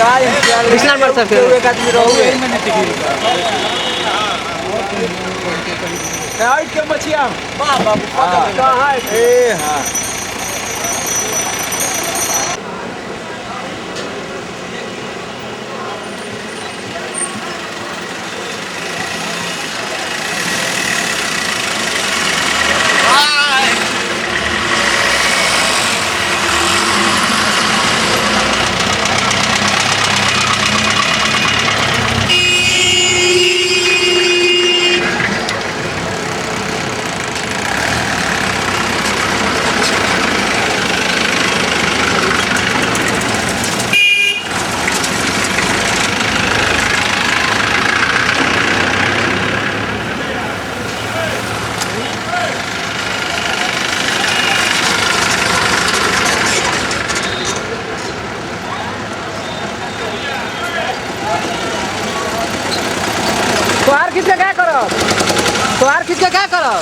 विशाल मार सकते हो एक आदमी रहोगे आई क्या मछिया बाबू कहां है ए हां खींच के क्या करो तोहार खींच के क्या करो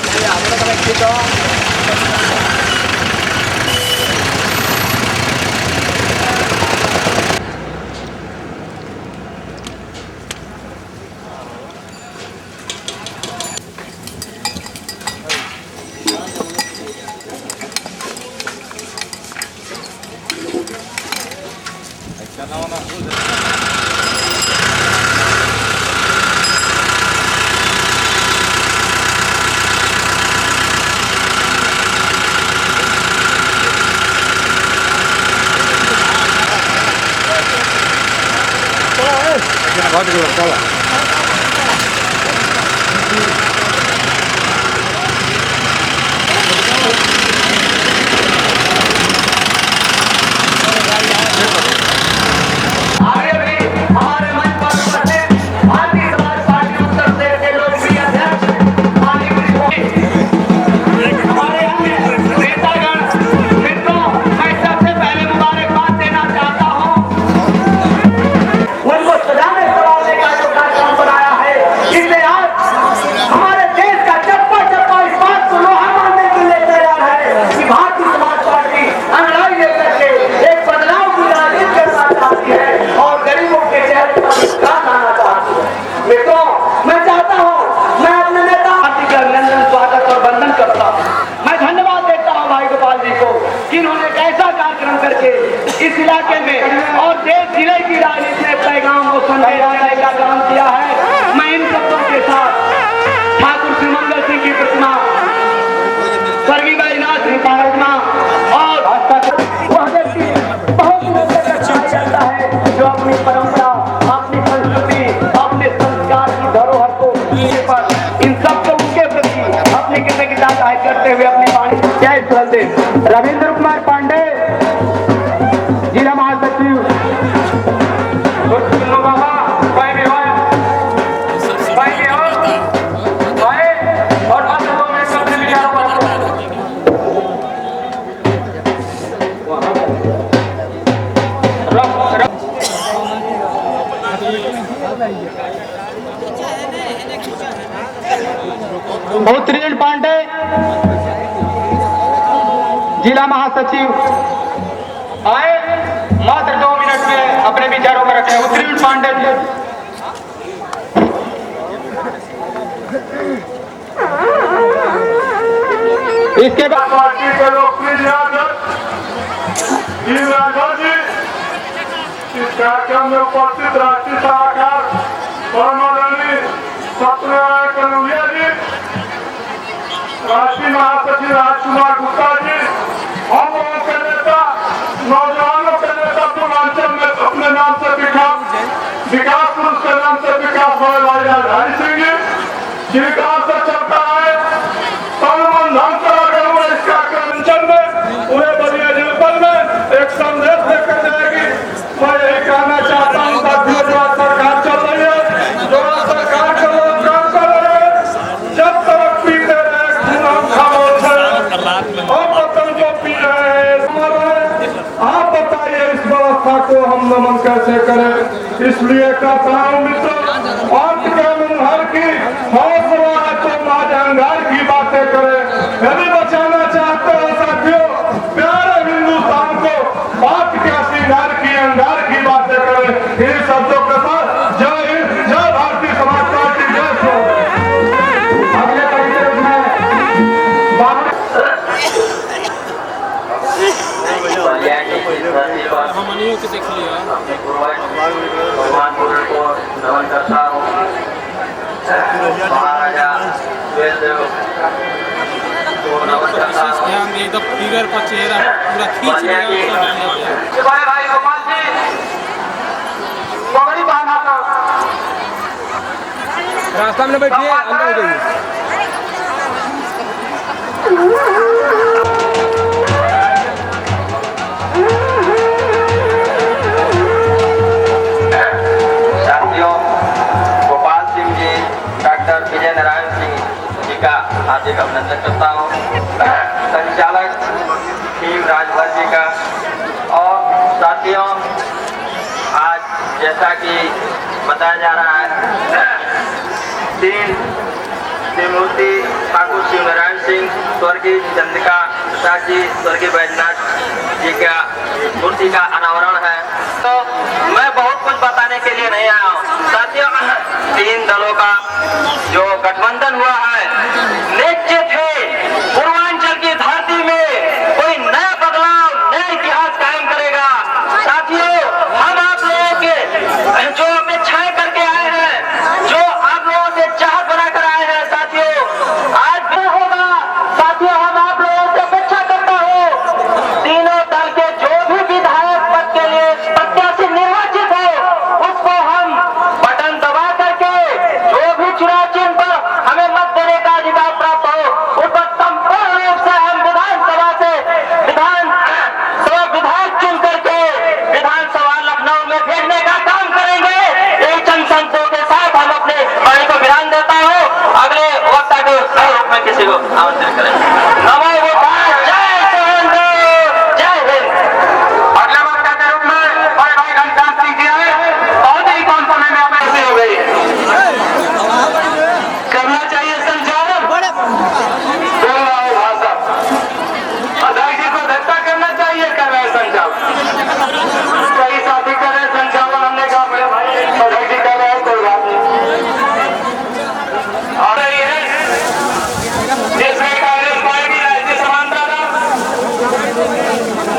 बहुत दूर चलो इस इलाके में और देश जिले की राजनीति में पैगाम को समझाने का काम किया है। मैं इन शब्दों के साथ ठाकुर श्री मंगल सिंह की प्रतिमा स्वर्गीय बैजनाथ सिंह प्रतिमा और वह व्यक्ति बहुत ही जाता है जो अपनी परंपरा अपनी संस्कृति अपने संस्कार की धरोहर को पर इन सबको उनके प्रति अपनी कृतज्ञता जाहिर करते हुए अपनी वाणी जय सुरदेव रविंद्र कुमार पांडे जिला महासचिव उत्तीर्ण पांडे जिला महासचिव आए मात्र 2 मिनट में अपने विचारों पर रखें। उत्तीर्ण पांडे जी इसके बाद पार्टी के लोकप्रिय राघव जी इस कार्यक्रम में उपस्थित राष्ट्रीय सलाहकार परमादरणीय सत्यनारायण कनौजिया जी राष्ट्रीय महासचिव राजकुमार गुप्ता जी हम लोगों के नेता नौजवानों के नेता पूर्वांचल में अपने नाम से विकास पुरुष के नाम से विकास होने वाले राजधानी सिंह जी विकास से चलता है इस कार्यक्रम में उन्हें बलिया जनपद में एक संदेश देकर जाएगी। मैं यही कहना चाहता हूँ साथियों जो सरकार चल रही है जो सरकार के लोग काम कर रहे हैं जब तक पीते रहे हम खामोश है और पतंग जो पी रहे हैं आप बताइए इस व्यवस्था को हम नमन कैसे करें। इसलिए कहता हूँ मित्रों अंत के मुनहर की हौसला है तो आज अंगार की बातें करें। यदि बचाना चाहते हो साथियों प्यारे हिंदुस्तान को बात क्या श्रृंगार की अंगार की बातें करें। इन शब्दों के साथ जय हिंद, जय भारतीय समाज पार्टी, जय श्री। अगले कार्यक्रम में हमनियों के देख लिया भगवान बुद्ध को नमन करता हूँ। महाराजा वेलदेव को नमन करता हूँ। ध्यान दे, एकदम फिगर पर चेहरा पूरा खींच लिया। सिपाही भाई गोपाल जी पगड़ी बांधा था। रास्ता में बैठिए, अंदर हो जाइए। साथियों, गोपाल सिंह जी, डॉक्टर विजय नारायण सिंह जी का हार्दिक अभिनंदन करता हूँ। संचालक टीम राजभर जी का। और साथियों, आज जैसा कि बताया जा रहा है, तीन मूर्ति ठाकुर शिव नारायण सिंह, स्वर्गीय चंद्रिका प्रसाद जी, स्वर्गीय बैजनाथ जी का मूर्ति का अनावरण है। तो मैं बहुत कुछ बताने के लिए नहीं आया हूँ। साथियों, तीन दलों का जो गठबंधन हुआ है, निश्चित थे पूर्वांचल की धरती में कोई नया बदलाव, नया इतिहास कायम करेगा। साथियों, हम आप लोगों के जो अपेक्षाएं करके आए हैं, जो आप लोगों से चाहत बनाकर आए हैं, साथियों आज भी होगा। साथियों, हम आप लोगों से अपेक्षा करता हूँ, तीनों दल के जो भी विधायक पद के लिए प्रत्याशी निर्वाचित हो, उसको हम बटन दबा करके जो भी चुनाव चिन्ह पर हमें मत देने का अधिकार प्राप्त हो, उस पर संपूर्ण रूप से हम विधानसभा से विधायक चुन करके विधानसभा लखनऊ में भेजने का काम करेंगे। यही चंद शब्दों के साथ हम अपने वाणी को विराम देता हूँ। अगले वक्ता के रूप में किसी को आमंत्रित करें। नमो बुद्धाय, जय हिंद, जय हिंद। अगले वक्ता के रूप में बड़े भाई घनश्याम सिंह जी आए। बहुत ही कम समय में हमें ऐसी हो गई। करना चाहिए संचालन, बोलना हो भाषा, अध्यक्ष जी को धक्का करना चाहिए, कर रहे संचालन। कई साथी कर रहे संचालन, हमने कहा बड़े भाई अध्यक्ष जी कर रहे हैं, कोई बात नहीं। और ये है जिसमें कांग्रेस पार्टी राज्य समानता था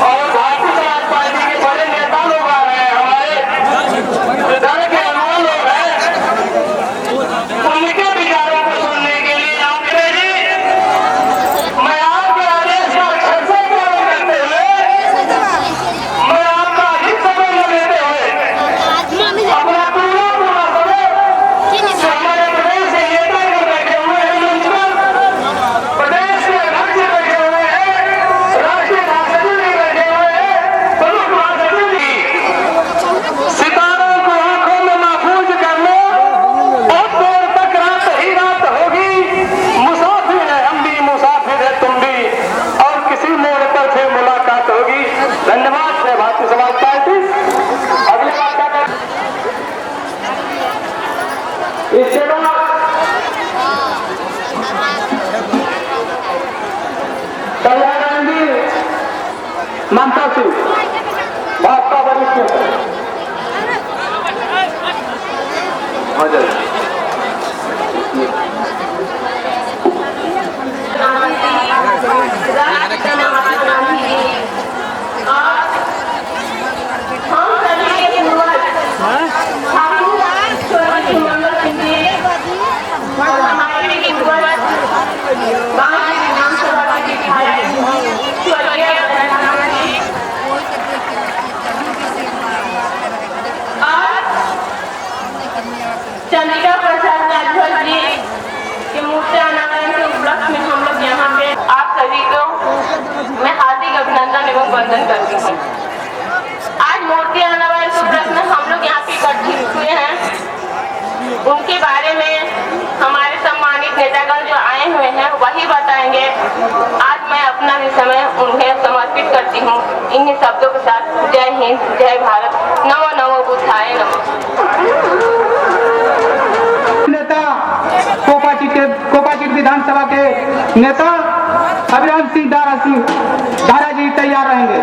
और भारतीय समाज पार्टी के बड़े नेता लोग आ रहे हैं, हमारे दल के अनुभव लोग हैं, उनके विचारों को सुनने के लिए आपके जी मैं आपके आदेश का अक्षर से पालन करते हुए, मैं आपका अधिक समय न लेते हुए अपना पूरा समय जो हमारे प्रदेश के नेता लोग बैठे हुए हैं मंच पर, प्रदेश के अध्यक्ष बैठे हुए हैं, राष्ट्रीय महासचिव भी बैठे हुए हैं, प्रमुख महासचिव भी, सितारों को आंखों में महफूज करने बहुत देर तक रात ही रात होगी। मुसाफिर है हम भी, मुसाफिर है तुम भी, और किसी मोड़ पर फिर मुलाकात होगी। धन्यवाद है भारतीय समाज पार्टी। अगली बात क्या कर इसके बाद कल्याण गांधी, ममता सिंह, भाजपा वरिष्ठ चंद्रिका प्रसाद राजभर जी के मूर्ति अनावरण के उपलक्ष्य में हम लोग यहाँ पे आप सभी को मैं हार्दिक अभिनंदन एवं वंदन करती हूँ। आज मूर्ति अनावरण के उपलक्ष्य में हम लोग यहाँ पे इकट्ठित हुए हैं। उनके बारे में हमारे सम्मानित नेतागण जो आए हुए हैं वही बताएंगे। आज मैं अपना भी समय उन्हें समर्पित करती हूँ इन्हीं शब्दों के साथ। जय हिंद, जय भारत, नमो नमो बुद्धाय नमो। नेता कोपाचिट विधानसभा के नेता अभिराम सिंह दारा जी तैयार रहेंगे।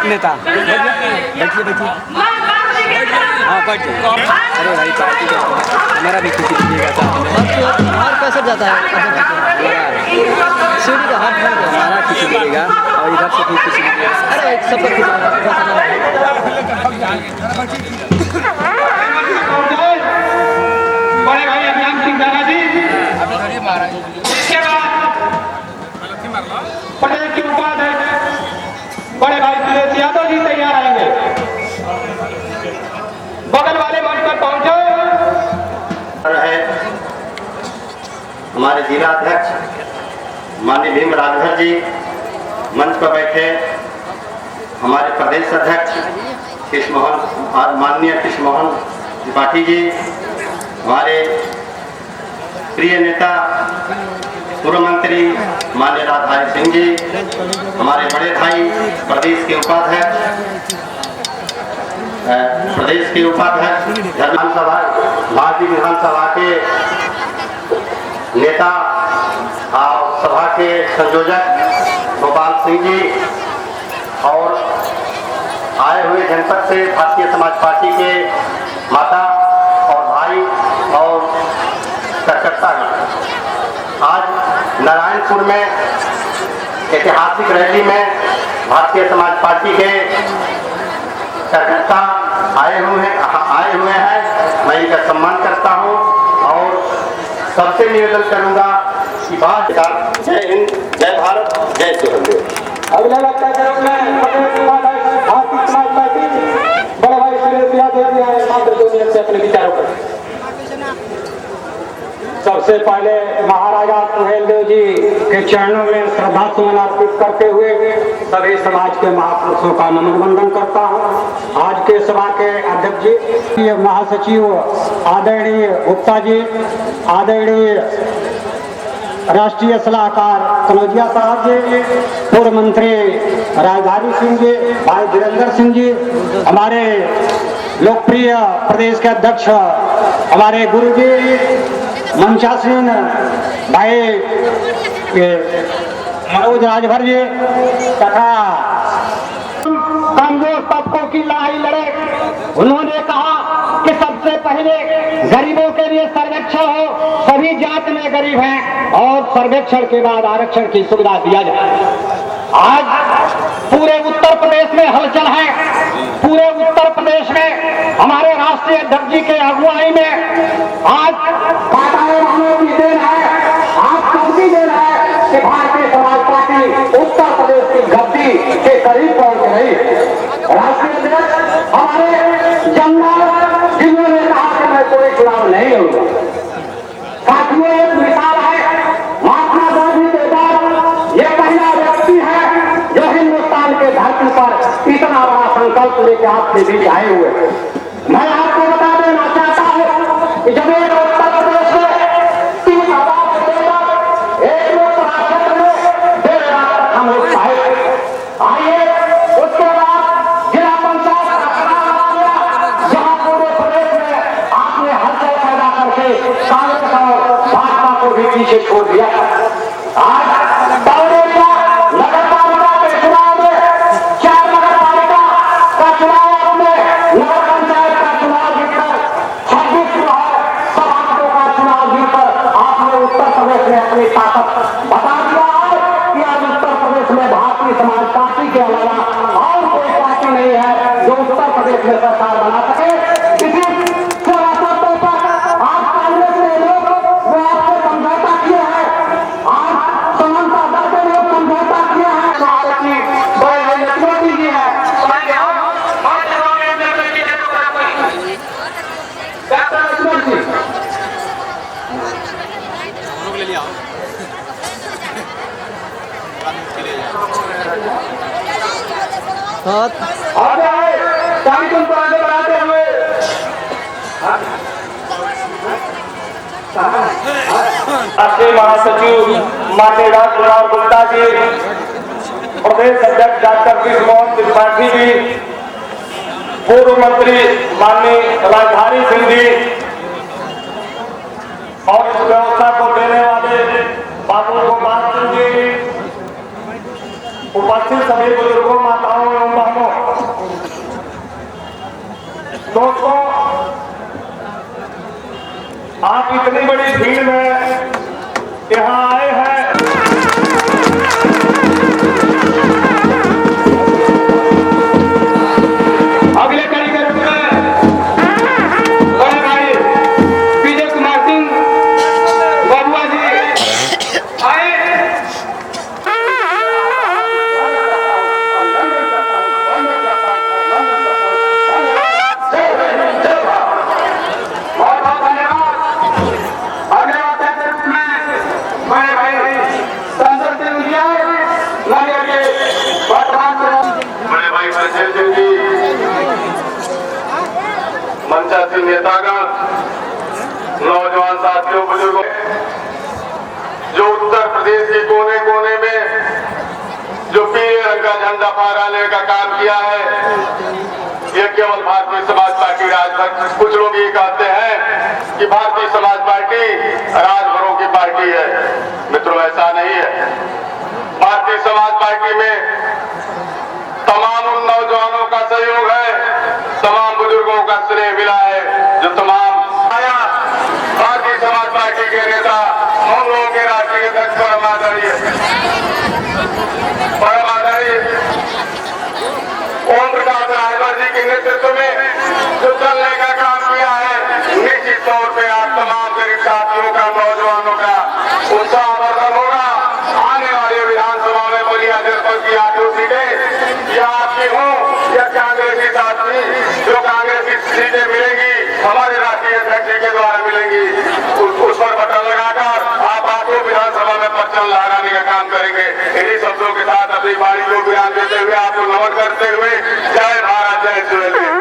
नेता बैठिए बैठिए। हाँ बैठ जाइए। अरे भाई पार्टी का मेरा भी खींच लीजिएगा साथ में। हर कैसे जाता है सीढ़ी का हाथ हमारा खींच लीजिएगा और इधर से भी खींच लीजिएगा। अरे सबको बड़े भाई अभियान सिंह दादाजी, इसके बाद पटेल के उपाध्यक्ष बड़े भाई सुरेश यादव जी तैयार आएंगे। बगल वाले मंच पर पहुंचे है हमारे जिला अध्यक्ष माननीय भीम राजभर जी, मंच पर बैठे हमारे प्रदेश अध्यक्ष माननीय कृष्णमोहन त्रिपाठी जी, हमारे प्रिय नेता पूर्व मंत्री माननीय राधारी सिंह जी, हमारे बड़े भाई प्रदेश के उपाध्यक्ष विधानसभा भारतीय विधानसभा के नेता और सभा के संयोजक गोपाल सिंह जी और आए हुए जनपद से भारतीय समाज पार्टी के माता और भाई और कार्यकर्ता। आज नारायणपुर में ऐतिहासिक रैली में भारतीय समाज पार्टी के कार्यकर्ता आए हुए हैं। मैं इनका सम्मान करता हूं और सबसे निवेदन करूंगा कि बात जय हिंद, जय भारत, जय सुहेलदेव। अगले कार्यक्रम में भारतीय समाज पार्टी बड़े भाई सुरेश यादव जी आए मात्र 2 मिनट से अपने विचारों पर। सबसे पहले महाराजा सुहेलदेव जी के चरणों में श्रद्धा सुमन अर्पित करते हुए सभी समाज के महापुरुषों का नमन वंदन करता हूँ। आज के सभा के अध्यक्ष जी, महासचिव आदरणीय गुप्ता जी, आदरणीय राष्ट्रीय सलाहकार कनौजिया साहब जी, पूर्व मंत्री राजधारी सिंह जी, भाई धीरेन्द्र सिंह जी, हमारे लोकप्रिय प्रदेश के अध्यक्ष हमारे गुरु जी मंचासीन भाई मनोज राजभर जी तथा कमजोर तबकों की लड़ाई लड़े। उन्होंने कहा कि सबसे पहले गरीबों के लिए सर्वेक्षण हो, सभी जात में गरीब हैं और सर्वेक्षण के बाद आरक्षण की सुविधा दिया जाए। आज पूरे उत्तर प्रदेश में हलचल है। पूरे उत्तर प्रदेश में हमारे राष्ट्रीय अध्यक्ष जी के अगुवाई में आज की देन है, आज सबकी देन है कि भारतीय समाज पार्टी उत्तर प्रदेश की गद्दी के करीब पहुंच गई। राष्ट्रीय अध्यक्ष हमारे जंगल जिन्होंने कहा कि मैं कोई चुनाव नहीं लड़ूंगा। साथियों, एक मिसाल है महात्मा गांधी के बाद ये पहला व्यक्ति है जो हिंदुस्तान के धरती पर इतना बड़ा संकल्प लेके आपके बीच आए हुए। मैं आपको बता देना चाहता हूँ कि जब एक उत्तर प्रदेश में 3,000 से लेकर एक लोकसभा क्षेत्र में 1.5 लाख तक हम लोग पाए। आइए उसके बाद जिला पंचायत का चुनाव आ गया, जहाँ पूरे प्रदेश में आपने हलचल पैदा करके कांग्रेस और भाजपा को भी पीछे छोड़ दिया। आज नगरपालिका के चुनाव में 4 नगरपालिका का चुनाव आपने नगर पंचायत का चुनाव जीतकर 26 सभाओं का चुनाव जीतकर आपने उत्तर प्रदेश में अपनी ताकत बता दिया है कि आज उत्तर प्रदेश में भारतीय समाज पार्टी के अलावा और कोई पार्टी नहीं है जो उत्तर प्रदेश में सरकार बना सके। इसी रास्तों पर आज कांग्रेस ने लोग वो आपसे समझौता किया है आगे आए कार्यक्रम को आगे बढ़ाते हुए राष्ट्रीय महासचिव माननीय राजकुमार गुप्ता जी, प्रदेश अध्यक्ष डॉक्टर कृष्णमोहन त्रिपाठी जी, पूर्व मंत्री माननीय राजधारी सिंह जी और इस व्यवस्था को देने वाले बाबू गोपाल सिंह जी, उपस्थित सभी बुजुर्गों, माताओं एवं बहनों, दोस्तों, आप इतनी बड़ी भीड़ में यहाँ आए हैं। अगले कड़ी के रूप में बड़े भाई विजय कुमार सिंह बबुआ जी आए। मंचासीन नेतागण, नौजवान साथियों, बुजुर्गों, जो उत्तर प्रदेश के कोने कोने में जो पीले रंग का झंडा फहराने का काम किया है, ये केवल भारतीय समाज पार्टी राजभर। कुछ लोग ये कहते हैं कि भारतीय समाज पार्टी राजभरों की पार्टी है। मित्रों, ऐसा नहीं है। भारतीय समाज पार्टी में तमाम उन नौजवानों का सहयोग है, तमाम बुजुर्गों का स्नेह मिला है, जो तमाम आया। भारतीय समाज पार्टी के नेता, हम लोगों के राष्ट्रीय अध्यक्ष परम आदरणीय ओम प्रकाश राजभर जी के नेतृत्व में जो चलने का काम किया है, निश्चित तौर पे आप तमाम गरीब साथियों का, नौजवानों का उत्साहवर्धन होगा। आने वाले विधानसभा में बलिया जनपद की 8 सीटें या आपकी हों या कांग्रेस की साथी, जो कांग्रेस की सीटें मिलेंगी हमारे राष्ट्रीय अध्यक्ष जी के द्वारा मिलेंगी, उस पर बटन लगाकर आप आपको विधानसभा में परचम लहराने का काम करेंगे। इन्हीं शब्दों के साथ अपनी बाड़ी को विराम देते हुए, आपको नमन करते हुए, जय भारत, जय सूर्य।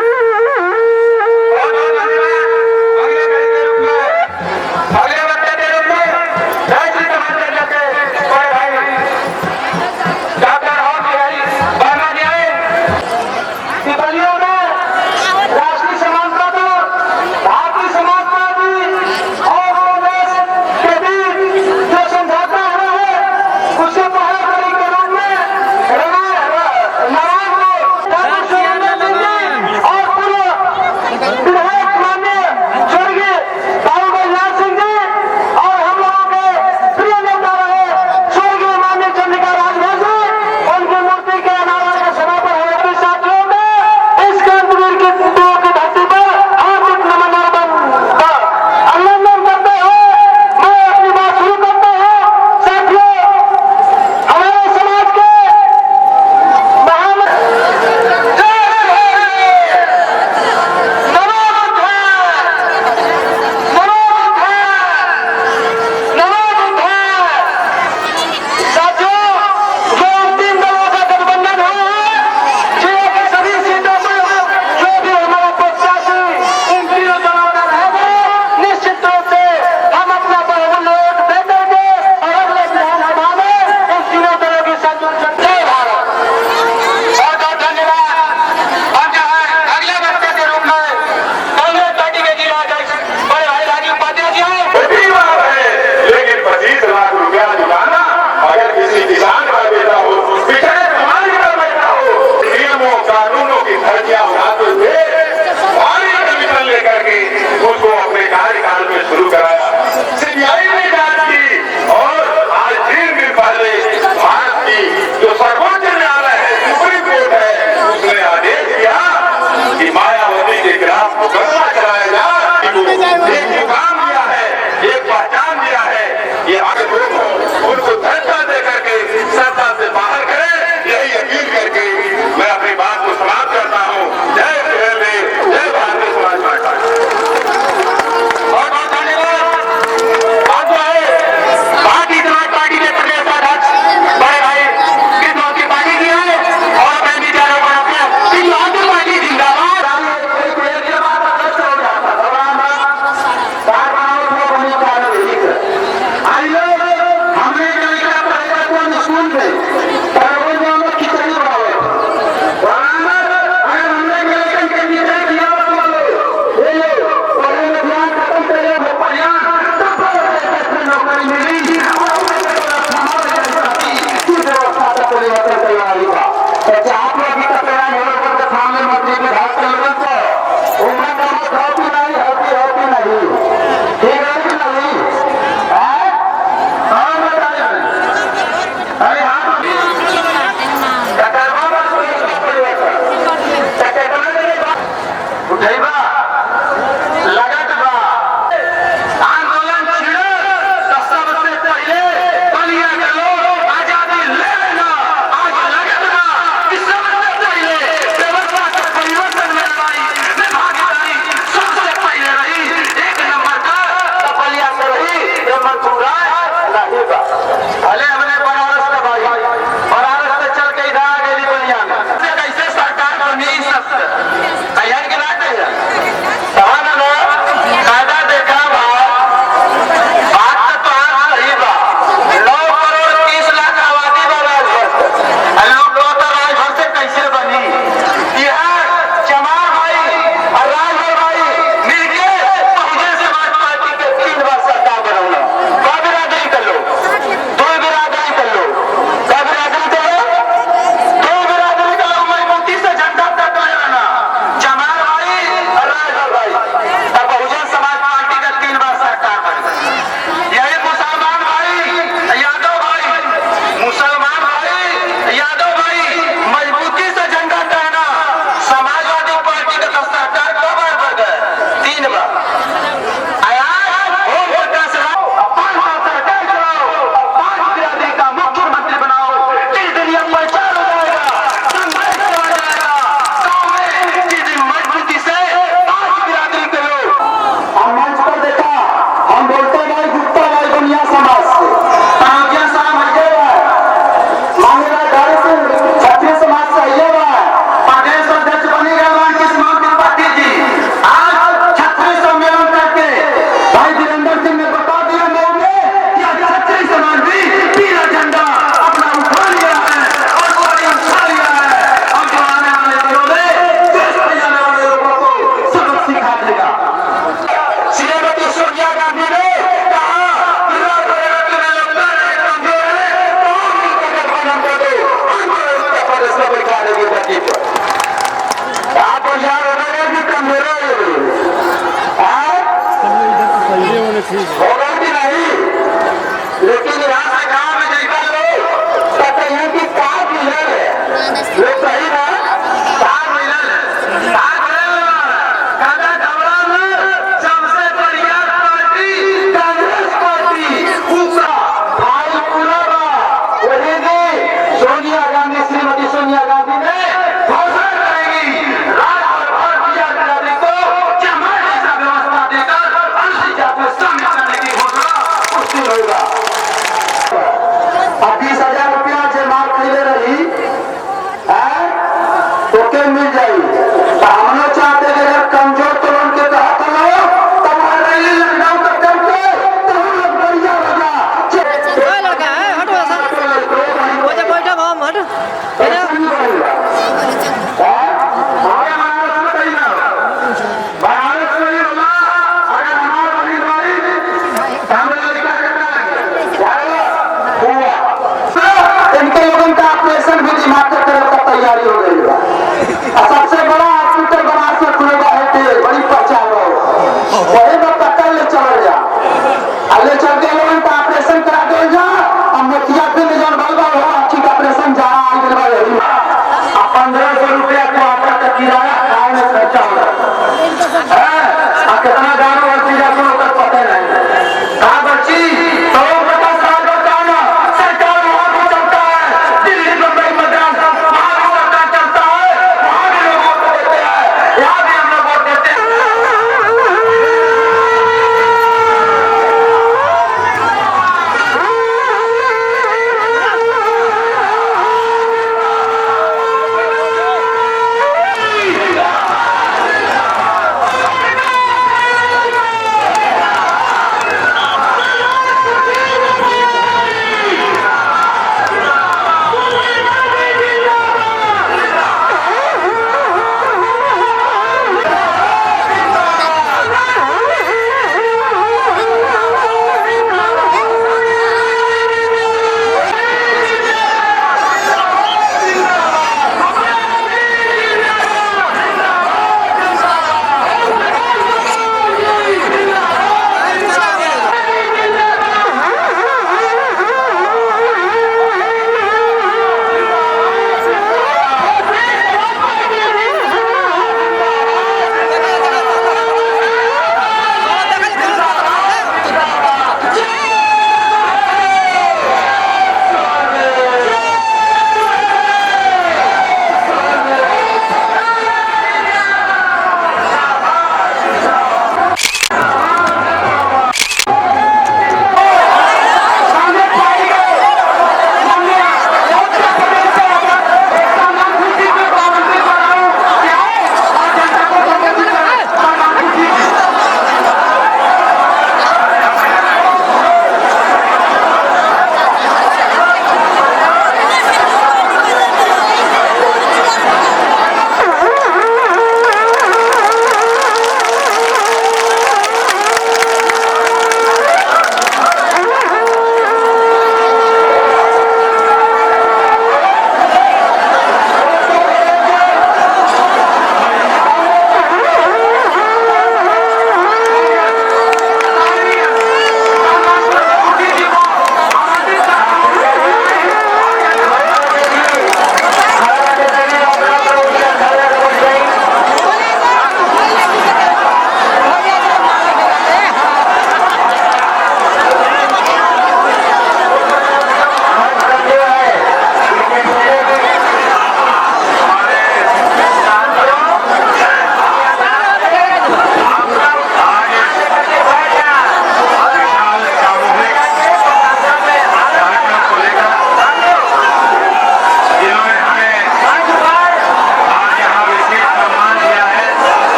जैबा लगत बा आंदोलन छिड़े तो सबसे पहले बलिया के लोग आजादी ले लेना। आज लगत बा कि सबसे पहले व्यवस्था के परिवर्तन में भागीदारी सबसे पहले रही। एक नंबर का तो बलिया से रही ये मंसूरा नहीं बा। भले हमने बनारस का भाई बनारस से चल के इधर आ गई बलिया में कैसे सरकार को नहीं सकते तैयार के लाते हैं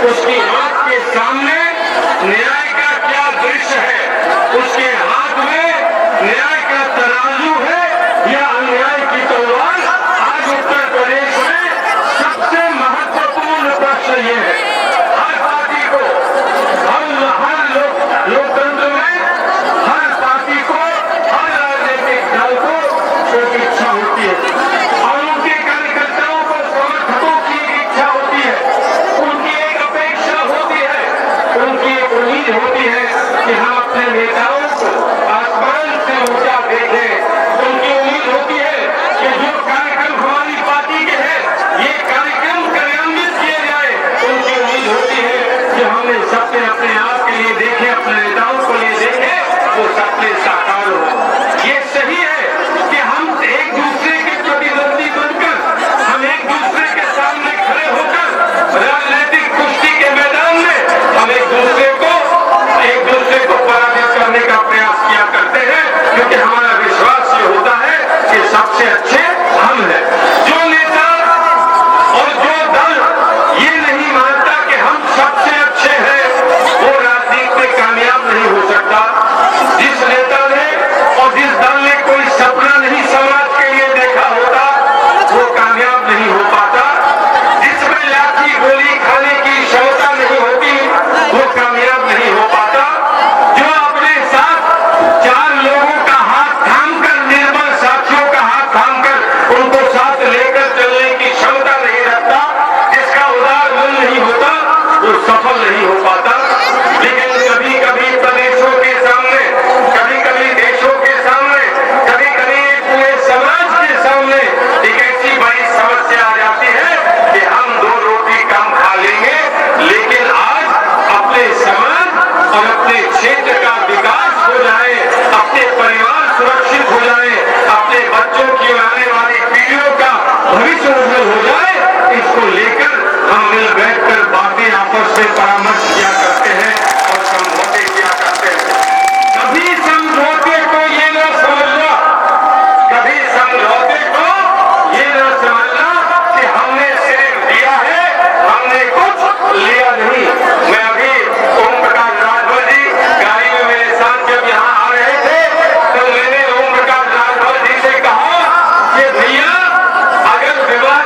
उसकी आंख के सामने न्याय का क्या दृश्य है, उसके हाथ में न्याय का तराजू है या अन्याय की तलवार। आज उत्तर प्रदेश में सबसे महत्वपूर्ण प्रश्न ये है, हर पार्टी को, हर लोकतंत्र में हर पार्टी को, हर राजनीतिक दल को एक इच्छा होती है और उनके कार्यकर्ताओं को, समर्थकों की एक इच्छा होती है, उनकी एक अपेक्षा होती है, उनकी एक उम्मीद होती है कि हम अपने नेताओं को आसमान से ऊंचा देखें। उनकी उम्मीद होती है कि जो कार्यक्रम हमारी पार्टी के हैं ये कार्यक्रम कार्यान्वित किए जाए। उनकी उम्मीद होती है कि हमने सपने अपने आप के लिए देखे, अपने नेताओं को लिए देखे, वो सपने साकार हो। ये सही है कि हम एक दूसरे के प्रतिद्वंदी बनकर, हम एक दूसरे के सामने खड़े होकर राजनीतिक कुश्ती के मैदान में हम एक दूसरे को पराजित करने का प्रयास किया करते हैं, क्योंकि हमारा विश्वास ये होता है कि सबसे अच्छे हम हैं। जो नेता और जो दल ये नहीं मानता कि हम सबसे अच्छे हैं, वो राजनीति में कामयाब नहीं हो सकता। जिस नेता ने और जिस दल ने कोई सपना नहीं समाज के लिए देखा होता, वो कामयाब नहीं हो पाता। जिसमें लाठी गोली खाने की क्षमता नहीं होती, वो कामयाब नहीं हो पाता। जो अपने साथ चार लोगों का हाथ थामकर, निर्बल साथियों का हाथ थामकर उनको साथ लेकर चलने की क्षमता नहीं रखता, जिसका उदार मन नहीं होता, वो सफल नहीं हो पाता। लेकिन कभी कभी प्रदेशों के सामने, कभी कभी देशों के सामने, कभी कभी पूरे समाज के सामने एक ऐसी बड़ी समस्या आ जाती है कि हम दो रोटी कम खा लेंगे, लेकिन आज अपने समाज और अपने क्षेत्र का विकास हो जाए, अपने परिवार सुरक्षित हो जाए, अपने बच्चों की और आने वाली पीढ़ियों का भविष्य उज्जवल हो जाए, इसको लेकर हम मिल बैठकर बातें आपस में परामर्श किया करते हैं और समझौते किया करते हैं। कभी समझौते को ये न समझना, कभी समझौते को ये न समझना कि हमने सिर्फ दिया है, हमने कुछ लिया नहीं। मैं अभी ओम प्रकाश राजभर जी गाड़ी में मेरे साथ जब यहाँ आ रहे थे, तो मैंने ओम प्रकाश राजभर जी से कहा कि भैया, अगर विवाह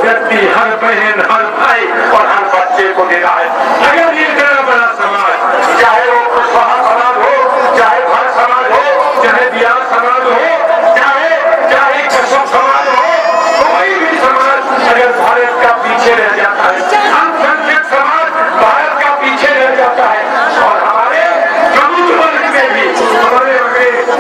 व्यक्ति, हर बहन, हर भाई और हर बच्चे को देना है। अगर ये इतना बड़ा समाज, चाहे वो कुशवाहा समाज हो, चाहे भर समाज हो, चाहे बिहार समाज हो, चाहे कश्यप समाज हो, कोई भी समाज अगर भारत का पीछे रह जाता है, अल्पसंख्यक समाज भारत का पीछे रह जाता है। और हमारे प्रबुद्ध वर्ग में भी, हमारे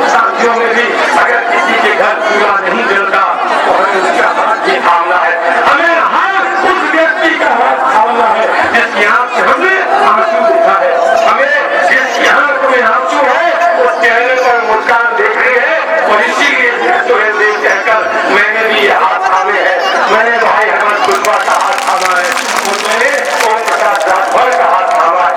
साथियों में भी अगर किसी के घर पूरा नहीं जलता तो हमें उसका हाथ भी थामना है। हमें हर उस व्यक्ति का हाथ थामना है जिसकी आंख से हमने आंसू देखा है। हमें जिसकी आंख में आंसू है उस चेहरे पर मुस्कान देखनी है। और इसीलिए जो है देख कहकर मैंने भी ये हाथ थामे है। मैंने भाई हेमंत कुशवाहा का हाथ थामा है और मैंने ओम प्रकाश राजभर का हाथ थामा है।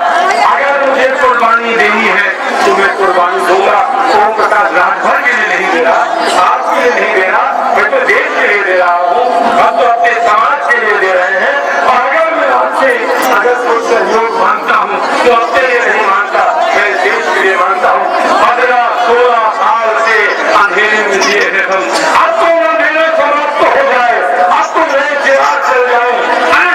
अगर मुझे कुर्बानी देनी है तो मैं कुर्बानी दूंगा। ओम प्रकाश राजभर के लिए नहीं दे रहा, आपके लिए नहीं दे रहा, मैं तो देश के लिए दे रहा हूँ, हम तो अपने समाज के लिए दे रहे हैं। और अगर मैं आपसे अगर कुछ सहयोग मांगता हूँ तो अपने लिए नहीं मांगता, मैं देश के लिए मांगता हूँ। 15-16 साल से अंधेरे में जिए हैं हम, अब तो अंधेरे समाप्त हो जाए, अब तो नए चिराग चल जाए।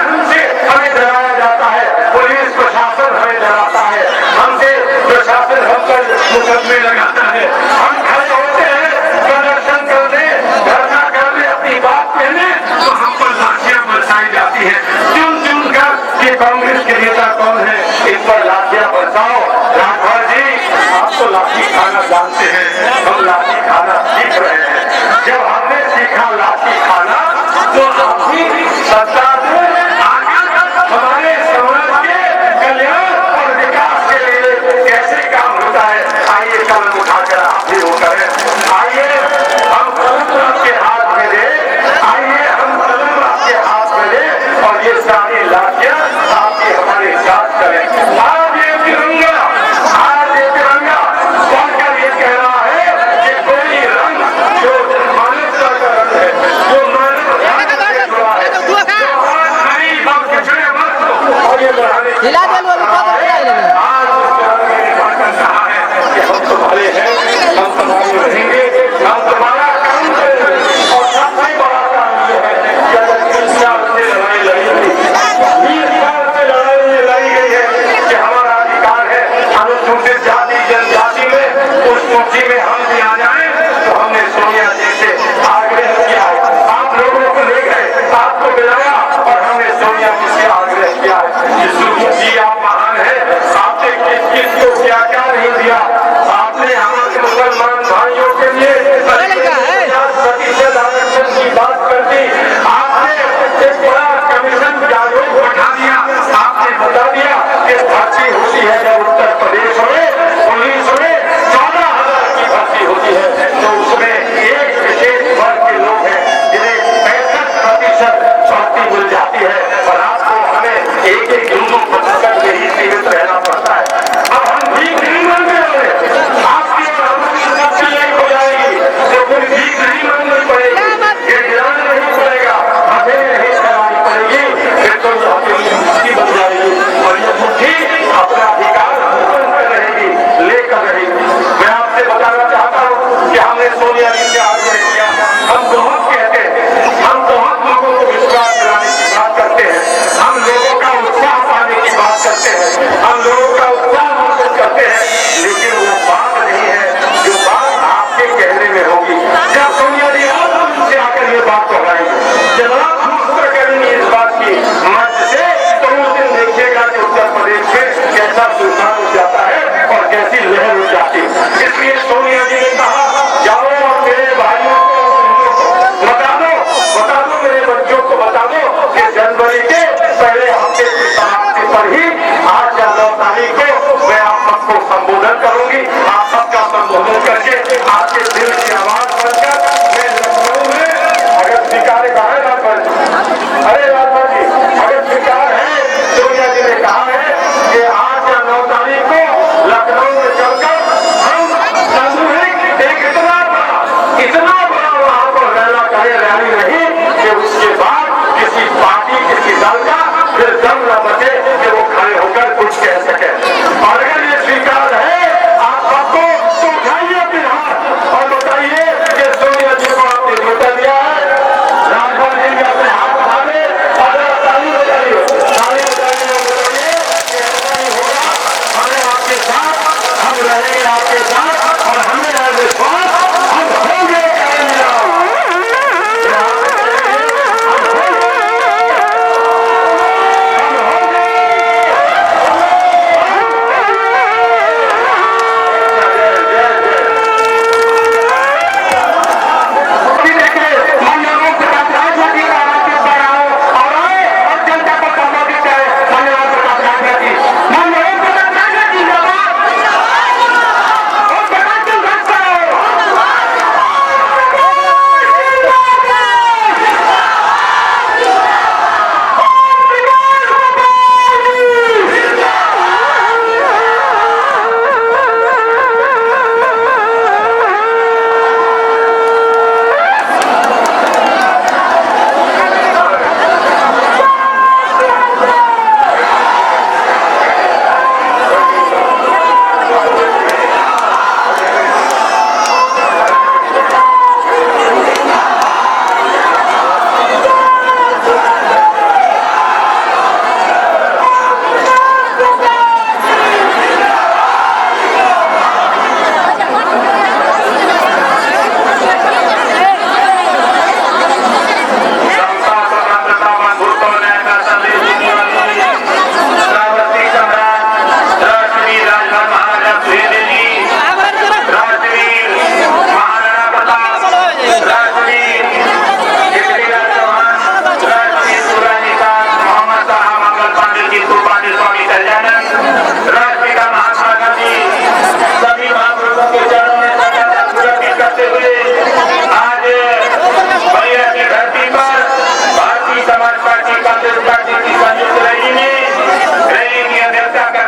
हमसे हमें डराया जाता है, पुलिस प्रशासन हमें डराता है, हमसे प्रशासन हम पर मुकदमे लगाता है। हम खड़े होते हैं प्रदर्शन करने, धरना करने, अपनी बात कहने तो हम पर लाठियां बरसाई जाती है। चुन चुन कर ये कांग्रेस के नेता कौन है, इन पर लाठियां बरसाओ। राजभर जी आप तो लाठी खाना जानते हैं, हम लाठी खाना सीख रहे हैं। जब हमने सीखा लाठी खाना तो आप भी सरकार में आगे हमारे समाज के कल्याण और विकास के लिए कैसे काम होता है, आइए कलम उठाकर आप भी वो करें। आइए हम कलम आपके हाथ में दे, आइए हम कलम आपके हाथ में दे और ये सारी लाठियां आपके हमारे साथ करें। आज ये तिरंगा बढ़कर ये कह रहा है कि कोई रंग जो मानवता का रंग है, जो मानव धर्म से जुड़ा है, जो आज गरीब और पिछड़े वर्ग को और ये बढ़ाने की बात कर रहा है। आज उस तिरंगे ने बढ़कर कहा है कि हम तुम्हारे हैं, हम तुम्हारे रहेंगे, हम तुम्हारा काम करेंगे। और सबसे बड़ा काम ये है कि अगर 20 साल से लड़ाई लड़ी गई, 20 साल से लड़ाई गई है कि हमारा अधिकार है अनुसूचित जाति जनजाति में उस सूची में हम भी आ जाए, तो हमने सोनिया जी से आग्रह किया है। आप लोगों को ले गए, आपको बुलाया और हमने सोनिया जी से आग्रह किया है कि सोनिया जी आप महान है, आपने किस को क्या क्या नहीं दिया। आपने हमारे मुसलमान भाइयों के लिए 50% आरक्षण की बात कर दी। आपने एक बड़ा कमीशन आयोग बैठा दिया। आपने बता दिया कि भर्ती होती है जब उत्तर प्रदेश में 19 में 14,000 की भर्ती होती है तो उसमें एक विशेष वर्ग के लोग हैं जिन्हें 65% भर्ती मिल जाती है और आपको हमें एक हिंदू प्रतिशत में ही सीमित रहना पड़ता है। अब हम भीख नहीं मांगने वाले, आपकी और हमारी सबसे एक हो जाएगी, तो कोई भीख नहीं मांगनी पड़ेगी, ये गिराना नहीं पड़ेगा, हमें नहीं करानी पड़ेगी, फिर तो आपकी मुट्ठी बन जाएगी और ये मुट्ठी अपना अधिकार रहेगी, लेकर रहेगी। मैं आपसे बताना चाहता हूँ कि हमने सोनिया जी से आग्रह किया। हम बहुत कहते हैं, हम बहुत लोगों को विश्वास दिलाने की बात करते हैं, हम लोगों का उत्साह पाने की बात करते हैं, हम लोगों का उत्साह हासिल करते हैं, लेकिन वो बात नहीं है जो बात आपके कहने में होगी। जब सोनिया जी आप हमसे आकर ये बात दोहराएंगे, जब आप मुस्कुरा करेंगे इस बात की मंच से, तो उस दिन देखिएगा कि उत्तर प्रदेश में कैसा तूफान उठ जाता है और कैसी लहर उठ जाती है। इसलिए सोनिया जी ने कहा जाओ और मेरे भाइयों को बता दो मेरे बच्चों को बता दो कि जनवरी के पहले हफ्ते की समाप्ति पर ही 8 या 9 तारीख को मैं आप सबको संबोधन करूँ।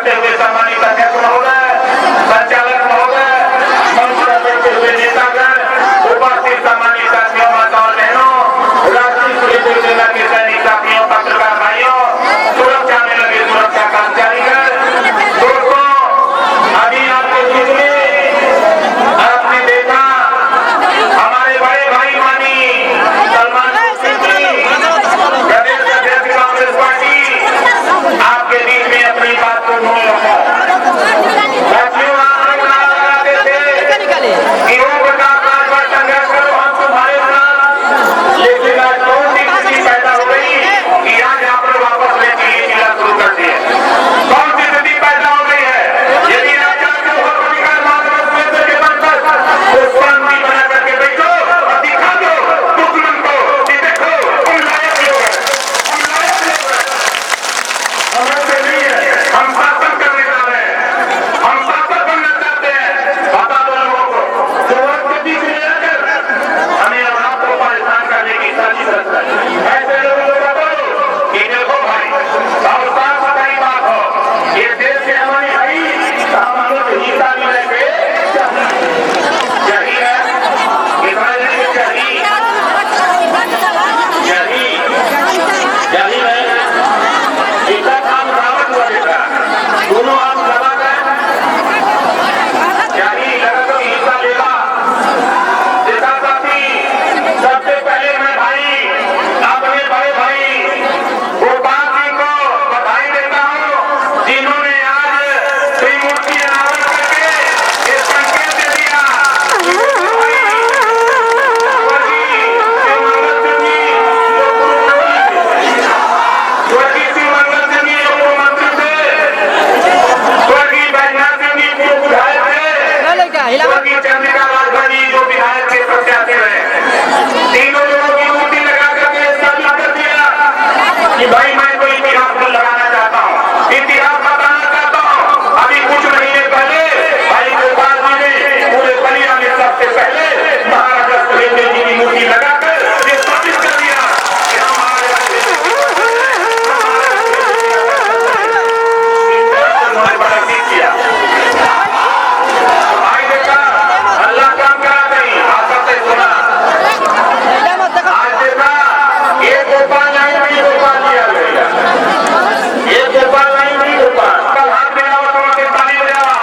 करते हुए सम्मानित अध्यक्ष महोदय, संचालक महोदय, मंच पर बैठे हुए नेतागण, उपस्थित सम्मानित साथियों, माता और बहनों, राष्ट्रीय पुलिस सेना के सैनिक साथियों, पत्रकार भाइयों, सुरक्षा में लगे सुरक्षा कर्मचारीगण, दोस्तों, अभी आपके बीच में आपने देखा हमारे बड़े भाई मानी सलमान सिंह जी, प्रदेश अध्यक्ष कांग्रेस पार्टी, आपके बीच में अपनी बात को उन्होंने रखा। साथियों, आप लोग नारा लगाते थे कि ओम प्रकाश राजभर संघर्ष करो, हम तुम्हारे साथ, लेकिन आज कौन सी स्थिति पैदा हो गई कि आज आप लोग वापस में दिल्ली जिला शुरू कर दिए। कौन सी स्थिति पैदा हो गई है? यदि आप चाहते हो अधिकार मानव के बनकर तो शांति बना करके बैठो और दिखा दो दुश्मन को कि देखो हम लायक लोग हैं, हम लायक लोग हैं। हम ऐसे नहीं है, हम शासन करने जा रहे हैं, हम शासक बनना चाहते हैं। बता दो लोगों को जो आपके बीच में आकर हमें और आपको परेशान करने की साजिश रच रहे हैं। ऐसे लोगों को बता दो कि देखो भाई, और साफ बताई बात हो, ये देश के हमारे भाई हमारे हिस्सा मिले पे यही है, इतना नहीं यही है, इसका काम बराबर हुआ देता, दोनों आप लगा कर यही लगा तो हिस्सा लेगा। जिसका साथी सबसे पहले मैं भाई अपने बड़े भाई गोपाल सिंह को बधाई देता हूँ, जिन्होंने आज त्रिमूर्ति अनावरण करके ये संकेत दे दिया कि स्वर्गीय श्री मंगल सिंह जी जो पूर्व मंत्री थे, स्वर्गीय बैजनाथ सिंह जी पूर्व विधायक थे, स्वर्गीय चंद्रिका राजभर जी जो विधायक के प्रत्याशी रहे, तीनों लोगों की मूर्ति लगा करके साबित कर दिया कि भाई मैं कोई इतिहास को लगाना चाहता हूँ, इतिहास बताना चाहता हूँ। अभी कुछ महीने पहले भाई गोपाल जी ने पूरे बलिया में सबसे पहले महाराजा सुहेलदेव जी की मूर्ति लगाकर ये साबित कर दिया कि हमारे उन्होंने बड़ा ठीक किया। भाई देखा अल्लाह काम करा नहीं, आप सबसे सुना। आज देखा ये गोपाल लाइन भी गोपाल लिया गया, ये गोपाल लाइन भी गोपाल कल हाथ मिलाओ तो के ताली बजावा।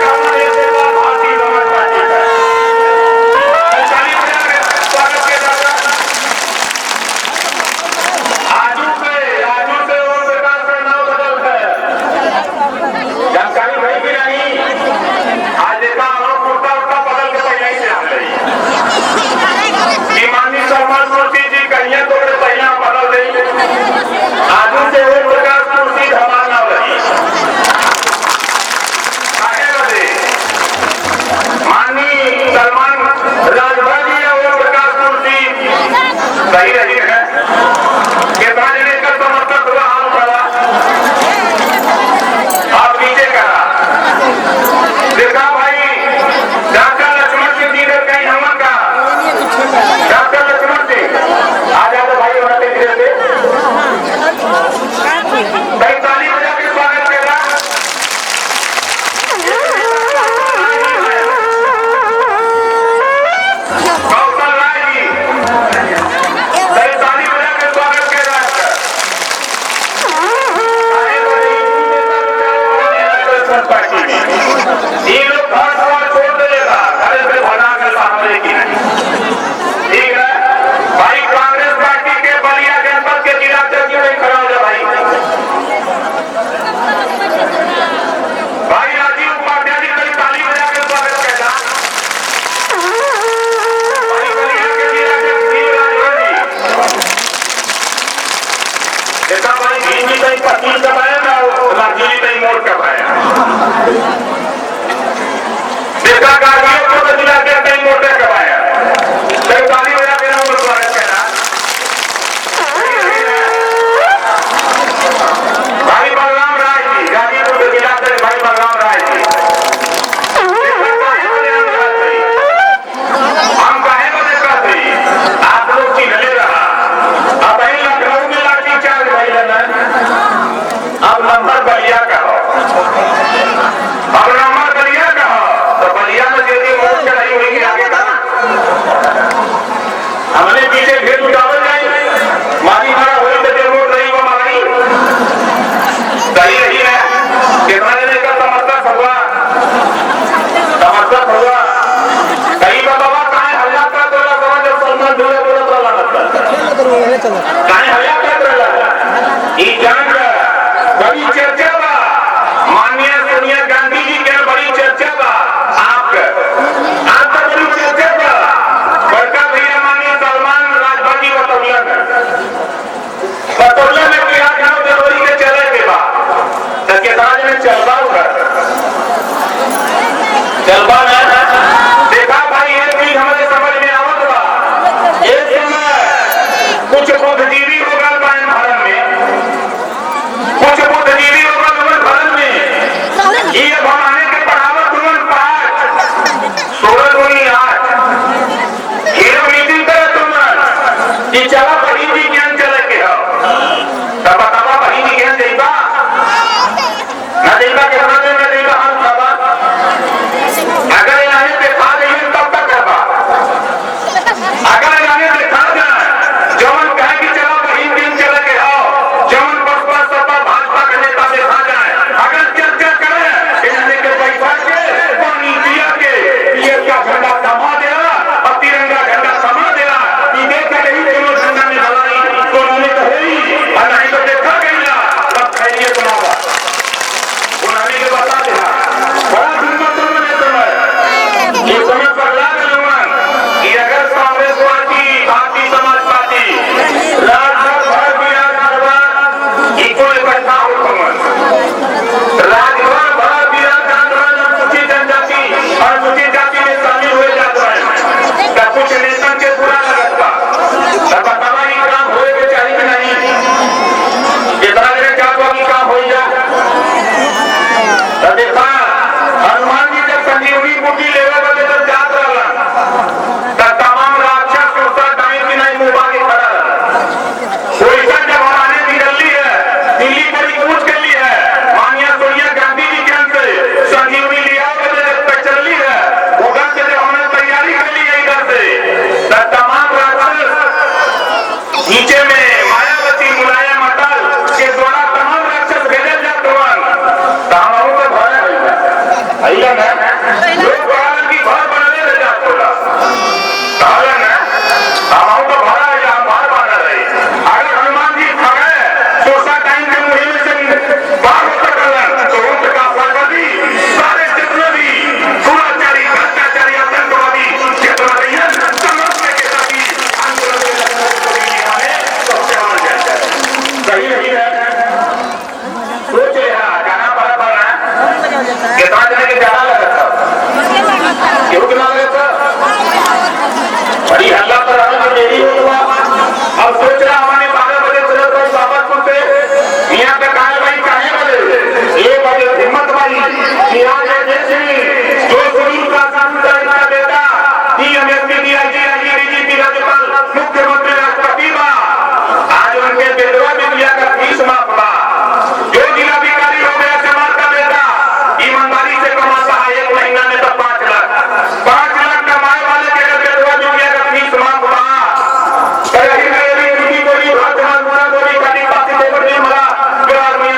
भारतीय जनता पार्टी का ताली बजा के स्वागत किया जाता। आजू से ओम प्रकाश का नाम बदल गया, जानकारी भाई भी नहीं। आज देखा हम लोग कुर्ता उर्ता बदल के पहले ही ध्यान रही माननीय सलमान मुर्शी जी कहिए तो पहला बदल रही, आजू से ओम प्रकाश मुर्शी धमाल ना रही। आगे बढ़े माननीय सलमान राजभर जी और ओम प्रकाश मुर्शी सही रही है। कितना जने का समर्थक हुआ हाथ उठाया, आप नीचे करा। देखा भाई डॉक्टर लक्ष्मण सिंह जी ने कहीं हमन का डॉक्टर लक्ष्मण सिंह आ जाते भाई होते धीरे से कहीं ताली बजा के स्वागत करेगा। कौशल राय जी कहीं ताली बजा के स्वागत करेगा। पार्टी में ये लोग घर सवाल छोड़ देगा, घर से भगा कर सामने की नहीं। ठीक है भाई, कांग्रेस पार्टी के बलिया जनपद के जिला अध्यक्ष नहीं खड़ा हो जाए भाई राजीव उपाध्याय जी कहीं ताली बजा के स्वागत कहना। भाई बलिया के जिला अध्यक्ष देखा भाई घी कहीं पत्नी कमाया ना राजीव कहीं मोड़ कमाया। देखा गाड़ियों को तो जिला के कहीं मोटे कमाया, कहीं ताली बजा के नाम स्वागत कहना। भाई बलराम राय जी गाजीपुर के जिला से, भाई बलराम राय जी हम कहे बने आप लोग चिन्ह ले रहा। अब लखनऊ में लाठी चार्ज में चलबा उधर चलबा ना देखा भाई ये चीज हमारे समझ में आवत बा। एक समय कुछ बुद्धिजीवी हो गए पाए भारत में, कुछ बुद्धिजीवी हो गए हमारे भारत में। ये अब हमारे के पढ़ावत तुमन पाठ 16 दूनी 8 हीरो मीटिंग करे तुमन कि चला बड़ी जी ज्ञान चले के हो तब बतावा बड़ी जी ज्ञान देबा ना देबा के समय में देबा हम बाबा अगर यानी देखा नहीं तब तक करबा अगर यानी देखा जाए जवन कहे कि चलो बड़ी दिन चले के हो जवन बसपा सपा भाजपा के नेता देखा जाए अगर चर्चा करे यानी के पैसा के पानी दिया के ये क्या झंडा थमा देगा और तिरंगा झंडा थमा देगा ये देख के नहीं दोनों झंडा में भलाई तो उन्होंने कही और नहीं तो देखा गया तब खैरिए सुनावा उन्होंने के बता देगा बड़ा हिम्मत उन्होंने समय ये समय पगला गलून कि अगर कांग्रेस पार्टी भारतीय समाज पार्टी राजभर भर बिना कारवा इको इकट्ठा हुकूमत राजभर भर बिना कारवा जब कुछ जनजाति और कुछ जाति में शामिल हुए जाते हैं तब कुछ नेता के बुरा लगता तब बतावा ये काम होए के चाहिए कि नहीं जितना देर चाहता कि काम हो जाए तब देखा हनुमान जी जब संजीवनी बूटी लेवे वाले जब जात रहला तब तमाम राक्षस सोचा टाइम की नहीं मुंह बागे खड़ा कोई जब हमारे निकली है दिल्ली बड़ी कूच कर ली है मानिया सोनिया गांधी जी के से संजीवनी लिया पे चली है उधर से जब हमने तैयारी कर ली है इधर से तब तमाम राक्षस नीचे में मायावती मुलायम अटल के द्वारा तमाम राक्षस भेजे जाते हैं हम तो भरा है ना लोग बड़ा की घर बनने ले जाते होला कहला ना हम तो भरा है हम बाहर बना रहे अगर हनुमान जी खड़े सोसा टाइम के मुहिम से बाहर होता करला तो उनका फलवादी सारे जितने भी दुराचारी भ्रष्टाचारी आतंकवादी जितना भी है समझने के साथ ही आंदोलन सबसे मान जाए सही नहीं है सोच रहा गाना बड़ा बड़ा कितना जने के जाना लगा था क्यों कितना लगा था बड़ी हल्ला पर आने में देरी हुआ अब सोच रहा हमारे 12 बजे चले तो बाबतपुर से यहाँ पे कहा भाई काहे बजे ये बजे हिम्मत भाई कि आज जैसे जो सुनील का सांसद का बेटा डीएमएसपी डीआईजी डीजीपी राज्यपाल मुख्यमंत्री राष्ट्रपति बा आज उनके विधवा विद्या का फीस माफ बा जो जिलाधिकारी हो गया समाज का बेटा ईमानदारी से कमाता है 1 महीना में तो 5 लाख कमाए वाले के विधवा विद्या का फीस माफ बा कहीं मेरी छुट्टी बोली वर्तमान मुना बोली काटी पासी देवर निर्मला बिहार में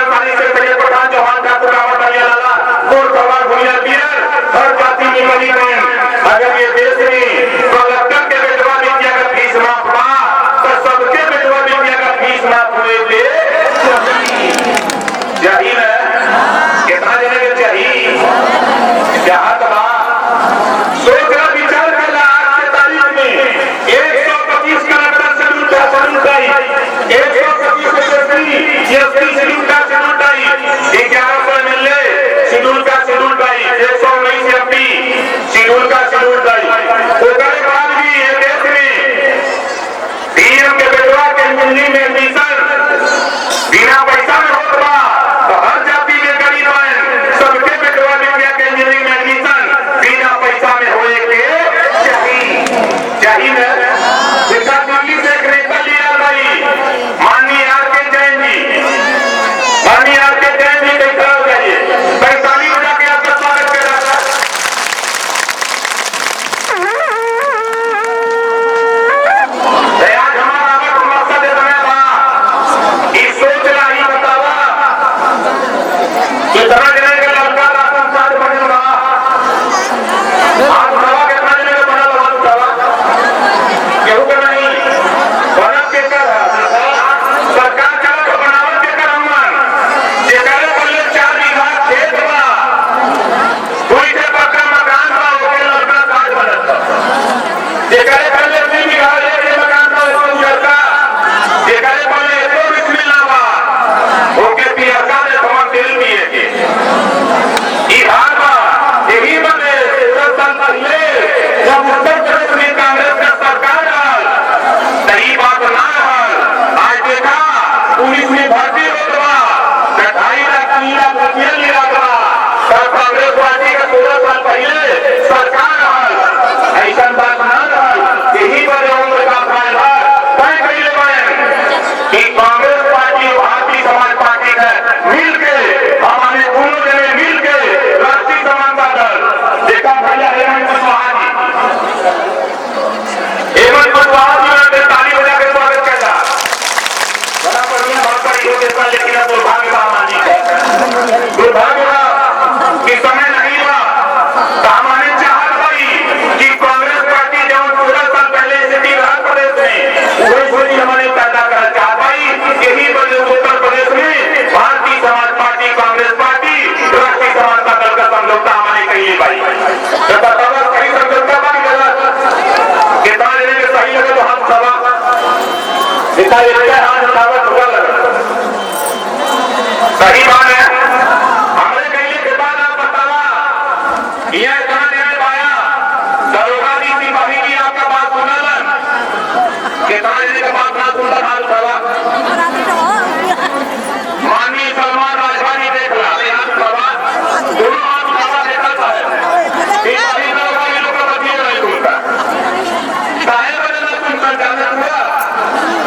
सही बात है। हमने कहने के बाद आप बतावा यह कहां देने पाया दरोगा दी सिपाही की आपका बात सुनलन कितना देने के बाद ना सुनता हाल सवा माननीय सलमान राजवानी देख रहा यहाँ सवा दोनों आप सवा देखा था सिपाही दरोगा ये लोग का बतिया नहीं सुनता साहेब बदला सुनता जाना हुआ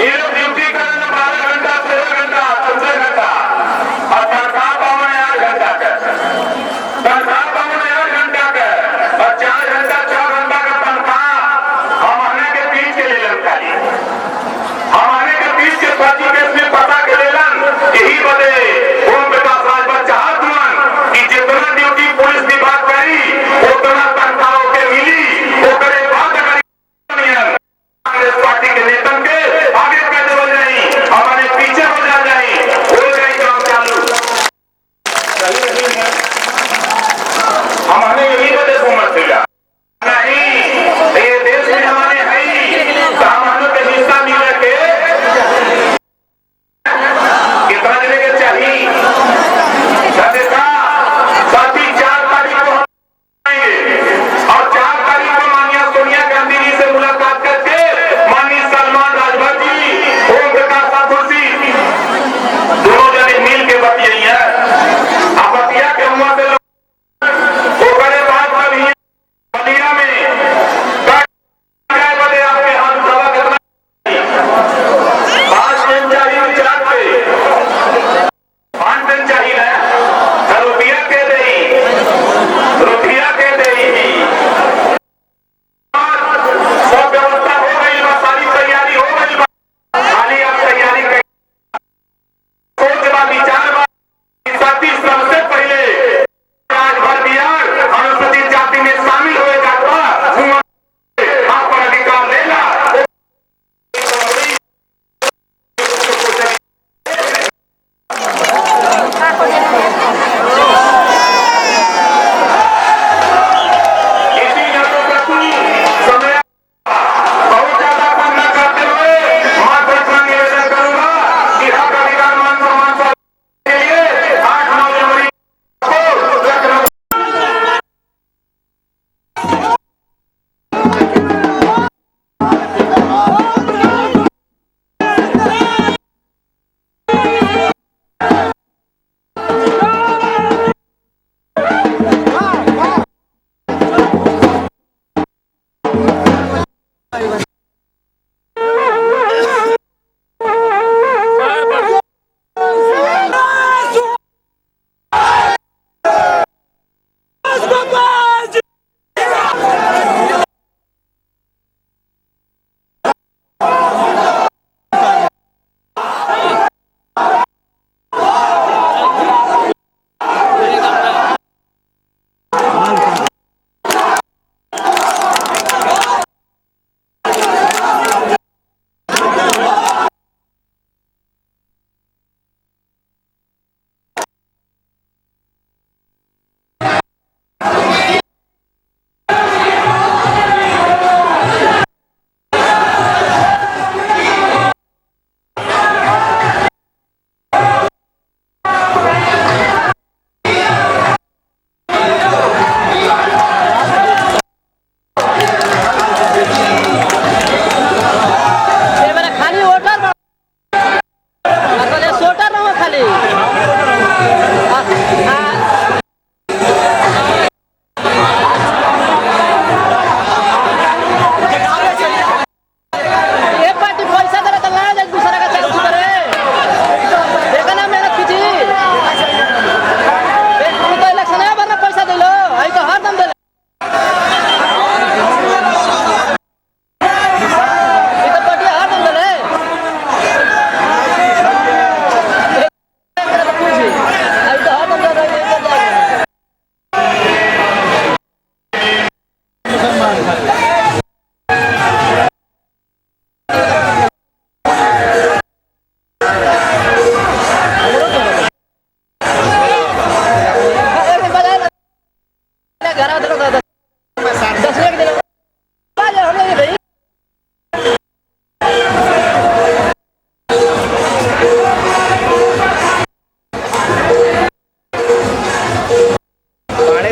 ये लोग ड्यूटी करना 12 घंटा 13 घंटा 15 घंटा और तनख्वाह पावन 8 घंटा का तनख्वाह पावन 8 घंटा का और 4 घंटा 4 घंटा का तनख्वाह हमारे के बीच के ले खाली हमारे के बीच के साथी के इसमें पता के लेलन यही बदे ओम प्रकाश राजभर चाहत हुआ कि जितना ड्यूटी पुलिस विभाग करी उतना तनख्वाह के मिली ओकरे बाद कांग्रेस पार्टी के नेतन के आगे कैसे बढ़ जाए हमारे पीछे हो जाए हो जाए काम चालू हमारे यही वजह से मत दिया नहीं ये देश में हमारे है तो हम के हिस्सा मिले के कितना देने के चाहिए देखा साथी 4 तारीख को और 4 तारीख को माननीय सोनिया गांधी जी से मुलाकात करके माननीय सलमान राजभर जी ओम प्रकाश ठाकुर जी दोनों जने मिल के बतियाई है आप बतिया के हुआ से बड़े बात कभी बलिया में बड़े आपके हाथ सभा करना 5 दिन चाहिए विचार पे 5 दिन चाहिए रुपया के दे रुपया के दे सब व्यवस्था हो गई बा सारी तैयारी हो गई बा खाली आप तैयारी कर सोच बा विचार बा साथी सबसे पहले राजभर बिहार अनुसूचित जाति में शामिल हो जाता आप पर अधिकार लेला इसी समय बहुत ज्यादा काम न करते हुए मात्र इतना निवेदन करूंगा कि हक अधिकार मान सम्मान के लिए 8-9 जनवरी को लखनऊ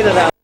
नजर आ